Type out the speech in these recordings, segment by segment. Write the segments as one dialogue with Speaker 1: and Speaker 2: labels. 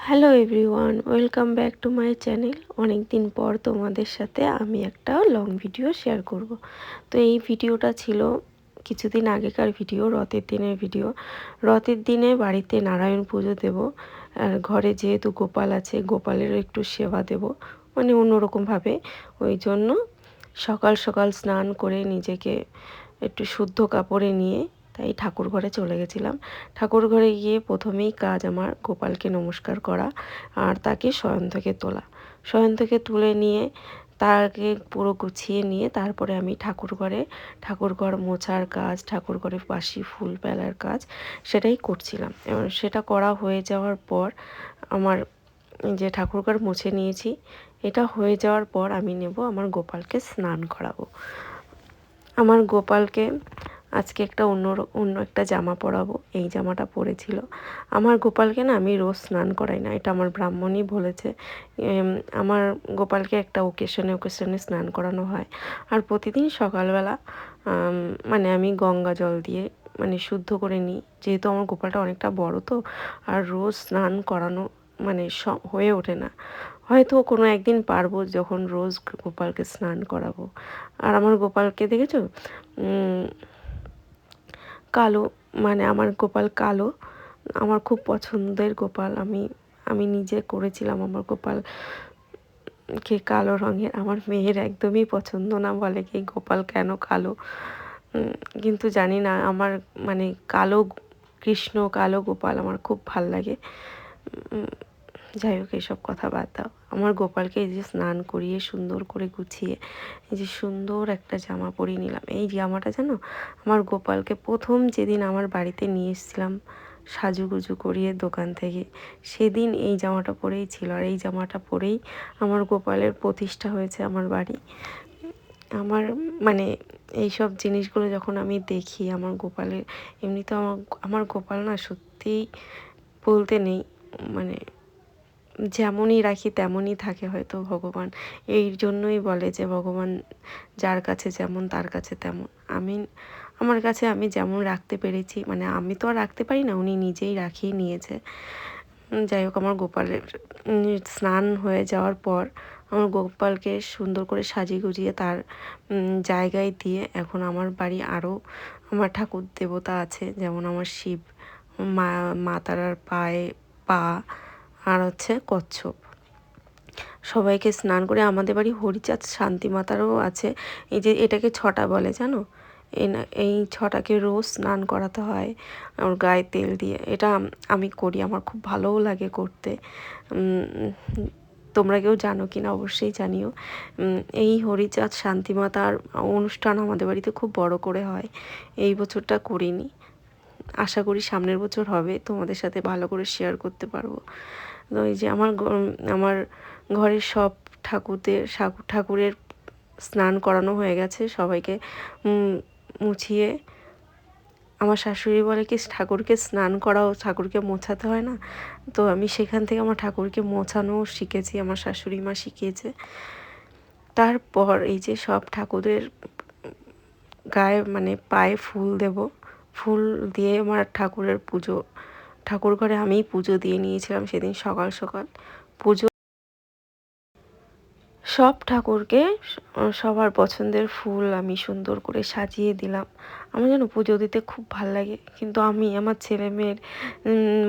Speaker 1: Hello everyone, welcome back to my channel. অনেক দিন পর তোমাদের সাথে আমি একটা লং ভিডিও শেয়ার করব। তো এই ভিডিওটা ছিল কিছুদিন আগেকার ভিডিও, রথের দিনের ভিডিও। রথের দিনে বাড়িতে নারায়ণ পুজো দেব, আর ঘরে যেহেতু গোপাল আছে, গোপালেরও একটু সেবা দেব, মানে অন্যরকমভাবে। ওই জন্য সকাল সকাল স্নান করে নিজেকে একটু শুদ্ধ কাপড়ে নিয়ে তাই ঠাকুর ঘরে চলে গেছিলাম। ঠাকুর ঘরে গিয়ে প্রথমেই কাজ আমার গোপালকে নমস্কার করা আর তাকে শয়ন থেকে তোলা। শয়ন থেকে তুলে নিয়ে তাকে পুরো গুছিয়ে নিয়ে তারপরে আমি ঠাকুর ঘর মোছার কাজ, ঠাকুর ঘরে বাসি ফুল ফেলার কাজ সেটাই করছিলাম। এবার সেটা করা হয়ে যাওয়ার পর আমার যে ঠাকুরঘর মুছে নিয়েছি, এটা হয়ে যাওয়ার পর আমি নেব আমার গোপালকে স্নান করাবো। আমার গোপালকে আজকে অন্য একটা জামা পরাবো। এই জামাটা পরেছিল। আমার গোপালকে না আমি রোজ স্নান করাই না, এটা আমার ব্রাহ্মণই বলেছে। আমার গোপালকে একটা ওকেশনে স্নান করানো হয়। আর প্রতিদিন সকালবেলা মানে আমি গঙ্গা জল দিয়ে মানে শুদ্ধ করে নিই, যেহেতু আমার গোপালটা অনেকটা বড়, তো আর রোজ স্নান করানো মানে হয়ে ওঠে না। হয়তো কোনো একদিন পারবো যখন রোজ গোপালকে স্নান করাবো। আর আমার গোপালকে দেখেছো কালো, মানে আমার গোপাল কালো। আমার খুব পছন্দের গোপাল। আমি নিজে করেছিলাম আমার গোপালকে কালো রঙের। আমার মেয়ের একদমই পছন্দ না, বলে কি গোপাল কেন কালো। কিন্তু জানি না, আমার মানে কালো কৃষ্ণ, কালো গোপাল আমার খুব ভাল লাগে। যাই হোক, এইসব কথা বাদ দাও। আমার গোপালকে এই যে স্নান করিয়ে সুন্দর করে গুছিয়ে এই যে সুন্দর একটা জামা পরিয়ে নিলাম। এই জামাটা জানো, আমার গোপালকে প্রথম যেদিন আমার বাড়িতে নিয়ে এসেছিলাম সাজুগুজু করিয়ে দোকান থেকে, সেদিন এই জামাটা পরেই ছিল। আর এই জামাটা পরেই আমার গোপালের প্রতিষ্ঠা হয়েছে আমার বাড়ি। আমার মানে এইসব জিনিসগুলো যখন আমি দেখি আমার গোপালের, এমনিতে আমার গোপাল না সত্যিই বলতে নেই, মানে যেমনই রাখি তেমনই থাকে হয়তো ভগবান। এই জন্যই বলে যে ভগবান যার কাছে যেমন তার কাছে তেমন। আমার কাছে আমি যেমন রাখতে পেরেছি, মানে আমি তো আর রাখতে পারি না, উনি নিজেই রাখিয়ে নিয়েছে। যাই হোক, আমার গোপালের স্নান হয়ে যাওয়ার পর আমার গোপালকে সুন্দর করে সাজিয়ে গুজিয়ে তার জায়গায় দিয়ে, এখন আমার বাড়ি আরও আমার ঠাকুর দেবতা আছে, যেমন আমার শিব, মা তারার পা, আর হচ্ছে কচ্ছপ। সবাইকে স্নান করে আমাদের বাড়ি হরিচাঁদ শান্তিমাতারও আছে। এই যে এটাকে ছটা বলে জানো, এই ছটাকে রোজ স্নান করাতে হয় ওর গায়ে তেল দিয়ে। এটা আমি করি, আমার খুব ভালোও লাগে করতে। তোমরা কেউ জানো কি না অবশ্যই জানিও। এই হরিচাঁদ শান্তিমাতার অনুষ্ঠান আমাদের বাড়িতে খুব বড় করে হয়। এই বছরটা করিনি, আশা করি সামনের বছর হবে, তোমাদের সাথে ভালো করে শেয়ার করতে পারবো। তো এই যে আমার ঘরের সব ঠাকুরের স্নান করানো হয়ে গেছে, সবাইকে মুছিয়ে। আমার শাশুড়ি বলে কি ঠাকুরকে স্নান করাও, ঠাকুরকে মোছাতে হয় না। তো আমি সেখান থেকে আমার ঠাকুরকে মোছানোও শিখেছি, আমার শাশুড়ি মা শিখিয়েছে। তারপর এই যে সব ঠাকুরের গায়ে মানে পায়ে ফুল দেব, ফুল দিয়ে আমার ঠাকুর ঘরে আমিই পুজো দিয়ে নিয়েছিলাম সেদিন সকাল সকাল। পুজো সব ঠাকুরকে সবার পছন্দের ফুল আমি সুন্দর করে সাজিয়ে দিলাম। আমার যেন পুজো দিতে খুব ভাল লাগে, কিন্তু আমি আমার ছেলে মেয়ের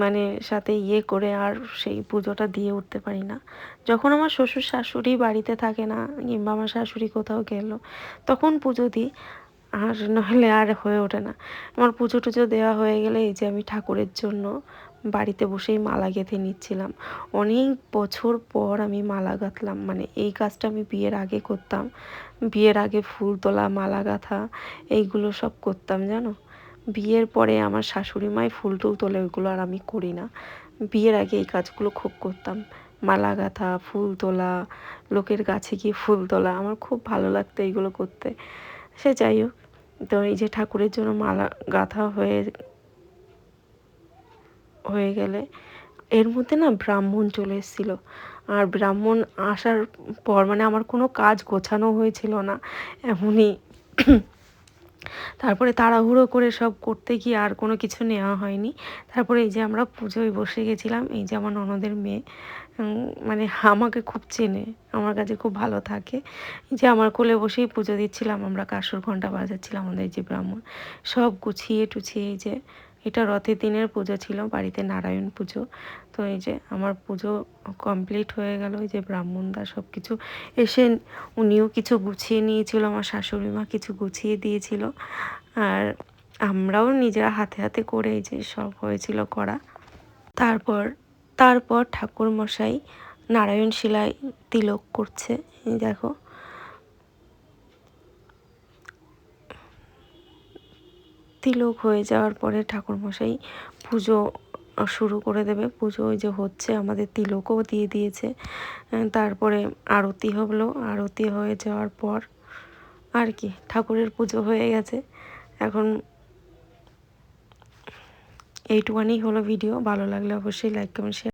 Speaker 1: মানে সাথে করে আর সেই পুজোটা দিয়ে উঠতে পারি না। যখন আমার শ্বশুর শাশুড়ি বাড়িতে থাকে না, কিংবা আমার শাশুড়ি কোথাও গেল, তখন পুজো দিই, আর নাহলে আর হয়ে ওঠে না। আমার পুজো টুজো দেওয়া হয়ে গেলে এই যে আমি ঠাকুরের জন্য বাড়িতে বসেই মালা গেঁথে নিচ্ছিলাম। অনেক বছর পর আমি মালা গাঁথলাম, মানে এই কাজটা আমি বিয়ের আগে করতাম। বিয়ের আগে ফুল তোলা, মালা গাঁথা এইগুলো সব করতাম জানো। বিয়ের পরে আমার শাশুড়ি মাই ফুল টুল তোলে, ওইগুলো আর আমি করি না। বিয়ের আগে এই কাজগুলো খুব করতাম, মালা গাঁথা, ফুল তোলা, লোকের কাছে গিয়ে ফুল তোলা, আমার খুব ভালো লাগতো এইগুলো করতে। সে যাই হোক, তো এই যে ঠাকুরের জন্য মালা গাঁথা হয়ে গেলে এর মধ্যে না ব্রাহ্মণ চলে এসেছিলো। আর ব্রাহ্মণ আসার পর মানে আমার কোনো কাজ গোছানো হয়েছিল না, এমনই তারপরে তাড়াহুড়ো করে সব করতে গিয়ে আর কোনো কিছু নেওয়া হয়নি। তারপরে এই যে আমরা পুজোয় বসে গেছিলাম। এই যে আমার ননদের মেয়ে মানে আমাকে খুব চেনে, আমার কাছে খুব ভালো থাকে। এই যে আমার কোলে বসেই পুজো দিচ্ছিলাম আমরা, কাসর ঘণ্টা বাজাচ্ছিলাম আমাদের যে ব্রাহ্মণ, সব গুছিয়ে টুছিয়ে। এই যে এটা রথের দিনের পুজো ছিল, বাড়িতে নারায়ণ পুজো। তো এই যে আমার পুজো কমপ্লিট হয়ে গেল। এই যে ব্রাহ্মণদা সব কিছু এসে উনিও কিছু গুছিয়ে নিয়েছিল, আমার শাশুড়ি মা কিছু গুছিয়ে দিয়েছিল, আর আমরাও নিজেরা হাতে হাতে করে এই যে সব হয়েছিল করা। তারপর তারপর ঠাকুরমশাই নারায়ণ শিলায় তিলক করছে। এই দেখো, তিলক হয়ে যাওয়ার পরে ঠাকুরমশাই পুজো শুরু করে দেবে। পুজো ওই যে হচ্ছে, আমাদের তিলকও দিয়ে দিয়েছে। তারপরে আরতি হলো, আরতি হয়ে যাওয়ার পর আর কি ঠাকুরের পুজো হয়ে গেছে। এখন এইটুখানি হলো ভিডিও। ভালো লাগলে অবশ্যই লাইক কমেন্ট শেয়ার।